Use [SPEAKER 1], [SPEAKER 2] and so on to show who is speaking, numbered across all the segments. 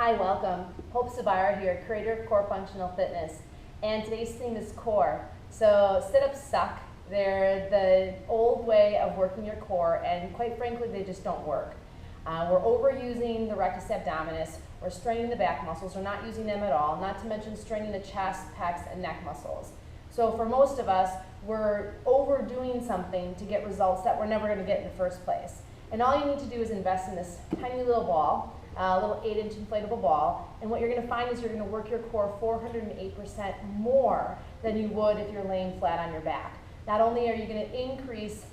[SPEAKER 1] Hi, welcome. Hope Zvara here, creator of Core Functional Fitness. And today's theme is core. So sit-ups suck. They're the old way of working your core, and quite frankly, they just don't work. We're overusing the rectus abdominis. We're straining the back muscles. We're not using them at all, not to mention straining the chest, pecs, and neck muscles. So for most of us, we're overdoing something to get results that we're never going to get in the first place. And all you need to do is invest in this tiny little ball, a little 8-inch inflatable ball, and what you're going to find is you're going to work your core 408% more than you would if you're laying flat on your back. Not only are you going to increase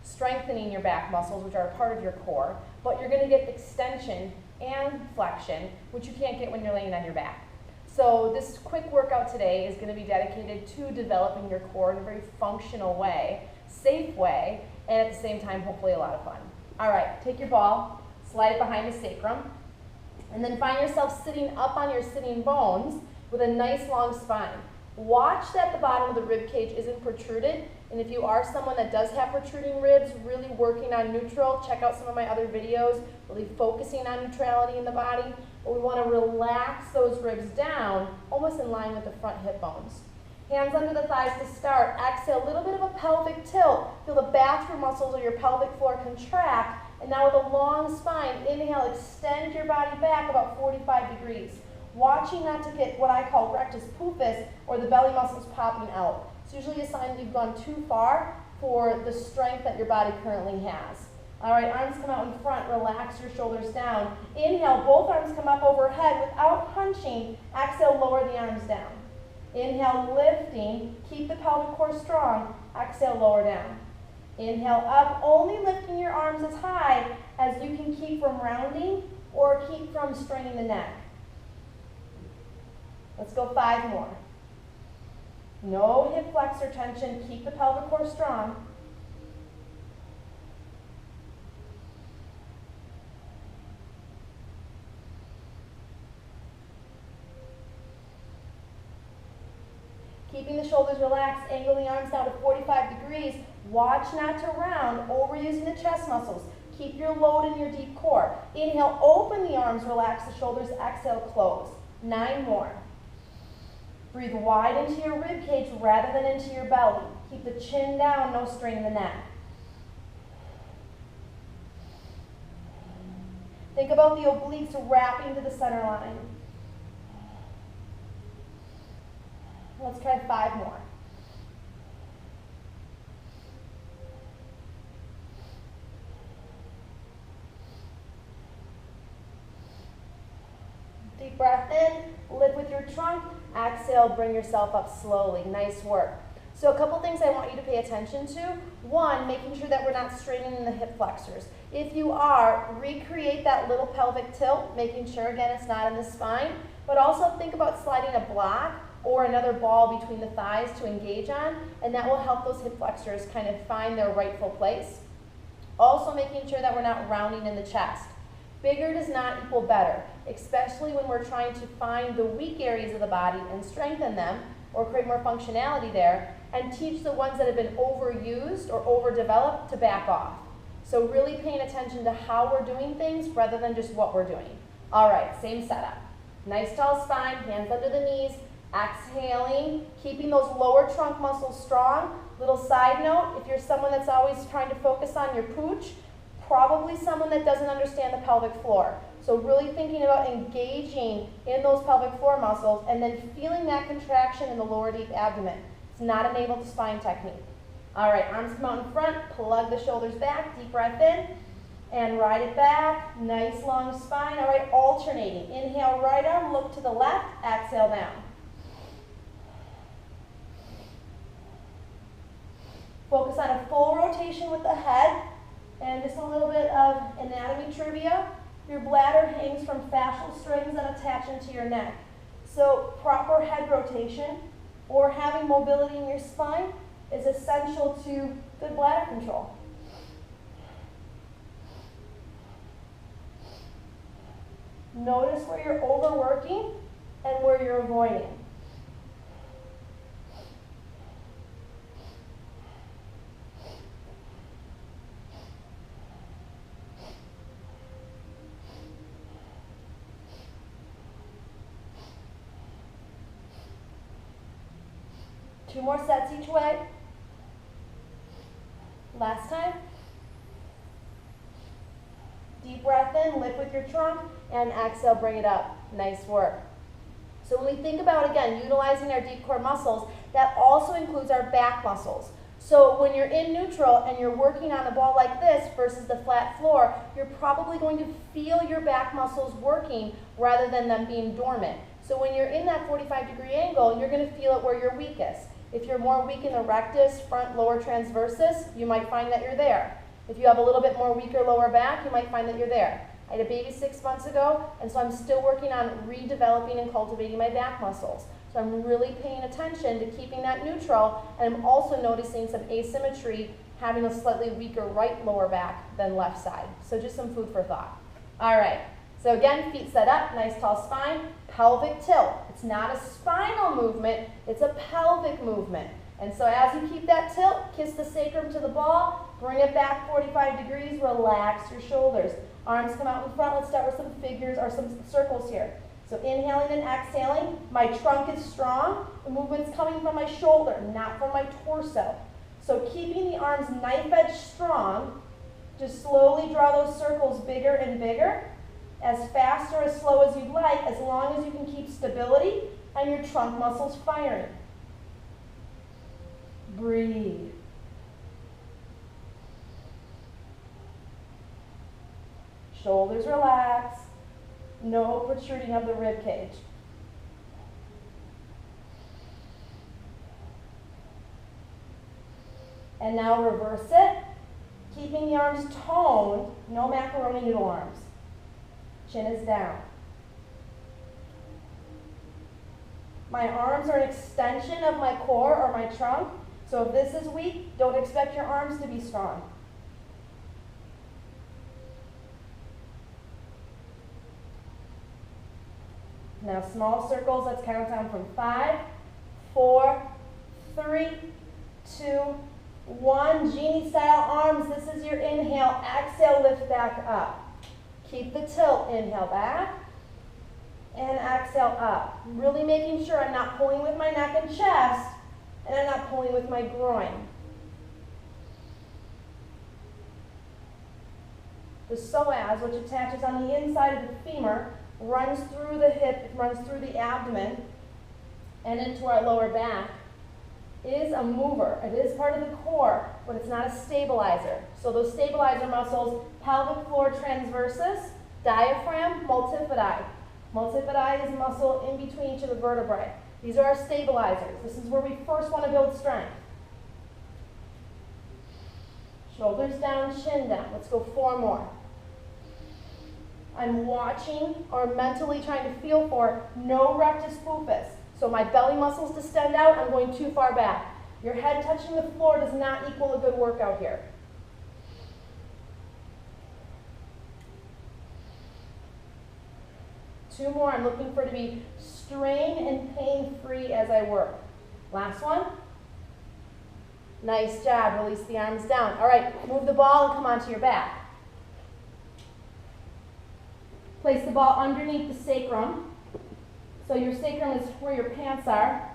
[SPEAKER 1] strengthening your back muscles, which are a part of your core, but you're going to get extension and flexion, which you can't get when you're laying on your back. So this quick workout today is going to be dedicated to developing your core in a very functional way, safe way, and at the same time, hopefully a lot of fun. All right, take your ball, slide it behind the sacrum, and then find yourself sitting up on your sitting bones with a nice long spine. Watch that the bottom of the rib cage isn't protruded, and if you are someone that does have protruding ribs, really working on neutral, check out some of my other videos, really focusing on neutrality in the body. But we want to relax those ribs down, almost in line with the front hip bones. Hands under the thighs to start. Exhale, a little bit of a pelvic tilt. Feel the bathroom muscles of your pelvic floor contract. And now with a long spine, inhale, extend your body back about 45 degrees. Watching not to get what I call rectus pufus, or the belly muscles popping out. It's usually a sign that you've gone too far for the strength that your body currently has. All right, arms come out in front, relax your shoulders down. Inhale, both arms come up overhead without hunching. Exhale, lower the arms down. Inhale, lifting, keep the pelvic core strong. Exhale, lower down. Inhale, up, only lifting your arms as high as you can keep from rounding or keep from straining the neck. Let's go 5 more. No hip flexor tension, keep the pelvic core strong. Keeping the shoulders relaxed, angle the arms down to 45 degrees. Watch not to round, overusing the chest muscles. Keep your load in your deep core. Inhale, open the arms, relax the shoulders. Exhale, close. 9 more. Breathe wide into your rib cage rather than into your belly. Keep the chin down, no strain in the neck. Think about the obliques wrapping to the center line. Let's try 5 more. Deep breath in, lift with your trunk. Exhale, bring yourself up slowly. Nice work. So a couple things I want you to pay attention to. One, making sure that we're not straining in the hip flexors. If you are, recreate that little pelvic tilt, making sure, again, it's not in the spine. But also think about sliding a block or another ball between the thighs to engage on, and that will help those hip flexors kind of find their rightful place. Also making sure that we're not rounding in the chest. Bigger does not equal better, especially when we're trying to find the weak areas of the body and strengthen them, or create more functionality there, and teach the ones that have been overused or overdeveloped to back off. So really paying attention to how we're doing things rather than just what we're doing. All right, same setup. Nice tall spine, hands under the knees. Exhaling, keeping those lower trunk muscles strong. Little side note, if you're someone that's always trying to focus on your pooch, probably someone that doesn't understand the pelvic floor. So really thinking about engaging in those pelvic floor muscles and then feeling that contraction in the lower deep abdomen. It's not a navel to spine technique. All right, arms come out in front, plug the shoulders back, deep breath in, and ride it back. Nice long spine. All right, alternating. Inhale, right arm, look to the left, exhale down. Focus on a full rotation with the head, and just a little bit of anatomy trivia. Your bladder hangs from fascial strings that attach into your neck. So proper head rotation or having mobility in your spine is essential to good bladder control. Notice where you're overworking and where you're avoiding. 2 more sets each way. Last time. Deep breath in, lift with your trunk, and exhale, bring it up. Nice work. So when we think about, again, utilizing our deep core muscles, that also includes our back muscles. So when you're in neutral and you're working on the ball like this versus the flat floor, you're probably going to feel your back muscles working rather than them being dormant. So when you're in that 45-degree angle, you're going to feel it where you're weakest. If you're more weak in the rectus, front, lower transversus, you might find that you're there. If you have a little bit more weaker lower back, you might find that you're there. I had a baby 6 months ago, and so I'm still working on redeveloping and cultivating my back muscles. So I'm really paying attention to keeping that neutral, and I'm also noticing some asymmetry, having a slightly weaker right lower back than left side. So just some food for thought. All right, so again, feet set up, nice tall spine, pelvic tilt. It's not a spinal movement, it's a pelvic movement. And so as you keep that tilt, kiss the sacrum to the ball, bring it back 45 degrees, relax your shoulders. Arms come out in front. Let's start with some figures or some circles here. So inhaling and exhaling, my trunk is strong. The movement's coming from my shoulder, not from my torso. So keeping the arms knife edge strong, just slowly draw those circles bigger and bigger, as fast or as slow as you'd like, as long as you can keep stability and your trunk muscles firing. Breathe. Shoulders relax. No protruding of the rib cage. And now reverse it, keeping the arms toned, no macaroni noodle arms. Chin is down. My arms are an extension of my core or my trunk, so if this is weak, don't expect your arms to be strong. Now small circles, let's count down from 5, 4, 3, 2, 1. Genie style arms, this is your inhale. Exhale, lift back up. Keep the tilt, inhale back, and exhale up. Really making sure I'm not pulling with my neck and chest, and I'm not pulling with my groin. The psoas, which attaches on the inside of the femur, runs through the hip, runs through the abdomen, and into our lower back, is a mover. It is part of the core, but it's not a stabilizer. So those stabilizer muscles, pelvic floor transversus, diaphragm, multifidi. Multifidi is muscle in between each of the vertebrae. These are our stabilizers. This is where we first want to build strength. Shoulders down, chin down. Let's go 4 more. I'm watching or mentally trying to feel for no rectus pufus. So my belly muscles distend out, I'm going too far back. Your head touching the floor does not equal a good workout here. Two more. I'm looking for it to be strain and pain-free as I work. Last one. Nice job. Release the arms down. All right, move the ball and come onto your back. Place the ball underneath the sacrum. So your sacrum is where your pants are.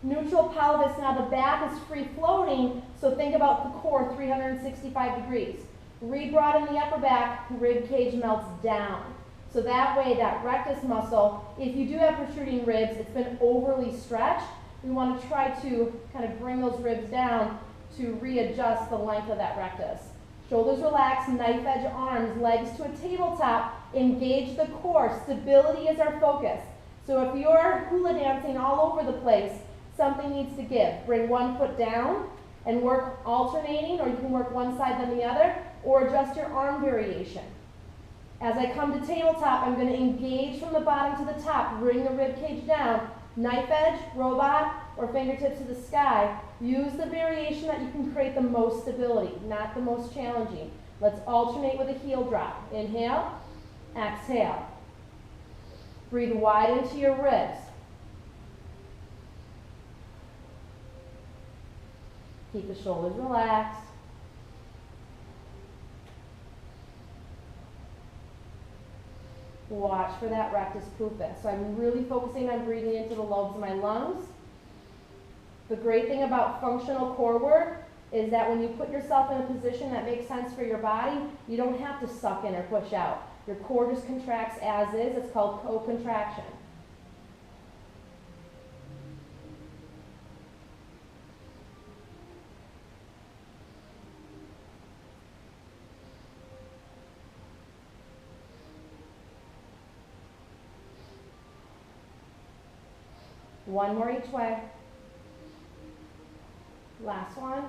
[SPEAKER 1] Neutral pelvis, now the back is free floating, so think about the core 365 degrees. Rebroaden the upper back, rib cage melts down. So that way, that rectus muscle, if you do have protruding ribs, it's been overly stretched, we want to try to kind of bring those ribs down to readjust the length of that rectus. Shoulders relaxed, knife edge arms, legs to a tabletop, engage the core. Stability is our focus. So if you're hula dancing all over the place, something needs to give. Bring one foot down and work alternating, or you can work one side then the other, or adjust your arm variation. As I come to tabletop, I'm going to engage from the bottom to the top, bring the rib cage down, knife edge, robot, or fingertips to the sky. Use the variation that you can create the most stability, not the most challenging. Let's alternate with a heel drop. Inhale, exhale. Breathe wide into your ribs. Keep the shoulders relaxed. Watch for that rectus pufus. So I'm really focusing on breathing into the lobes of my lungs. The great thing about functional core work is that when you put yourself in a position that makes sense for your body, you don't have to suck in or push out. Your core just contracts as is. It's called co-contraction. One more each way. Last one.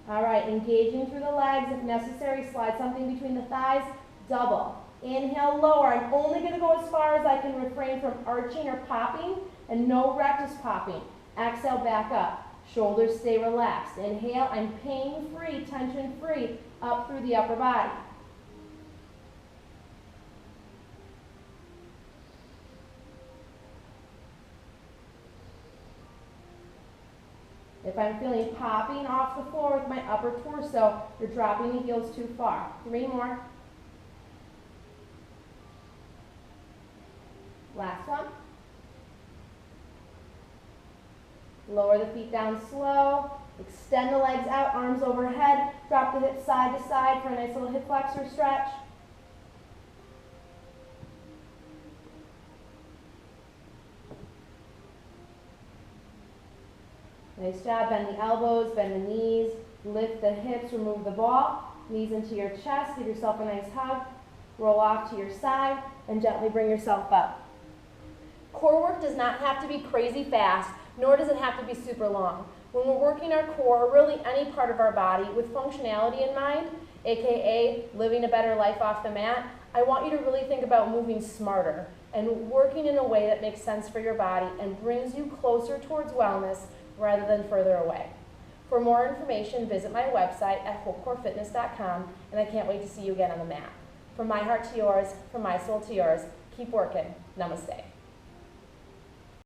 [SPEAKER 1] All right, engaging through the legs. If necessary, slide something between the thighs. Double. Inhale, lower. I'm only going to go as far as I can refrain from arching or popping, and no rectus popping. Exhale, back up. Shoulders stay relaxed. Inhale, I'm pain-free, tension-free, up through the upper body. If I'm feeling popping off the floor with my upper torso, you're dropping the heels too far. 3 more. Last one. Lower the feet down slow. Extend the legs out, arms overhead. Drop the hips side to side for a nice little hip flexor stretch. Nice job. Bend the elbows, bend the knees, lift the hips, remove the ball. Knees into your chest, give yourself a nice hug. Roll off to your side and gently bring yourself up. Core work does not have to be crazy fast, nor does it have to be super long. When we're working our core, or really any part of our body, with functionality in mind, aka living a better life off the mat, I want you to really think about moving smarter and working in a way that makes sense for your body and brings you closer towards wellness rather than further away. For more information, visit my website at wholecorefitness.com, and I can't wait to see you again on the mat. From my heart to yours, from my soul to yours, keep working. Namaste.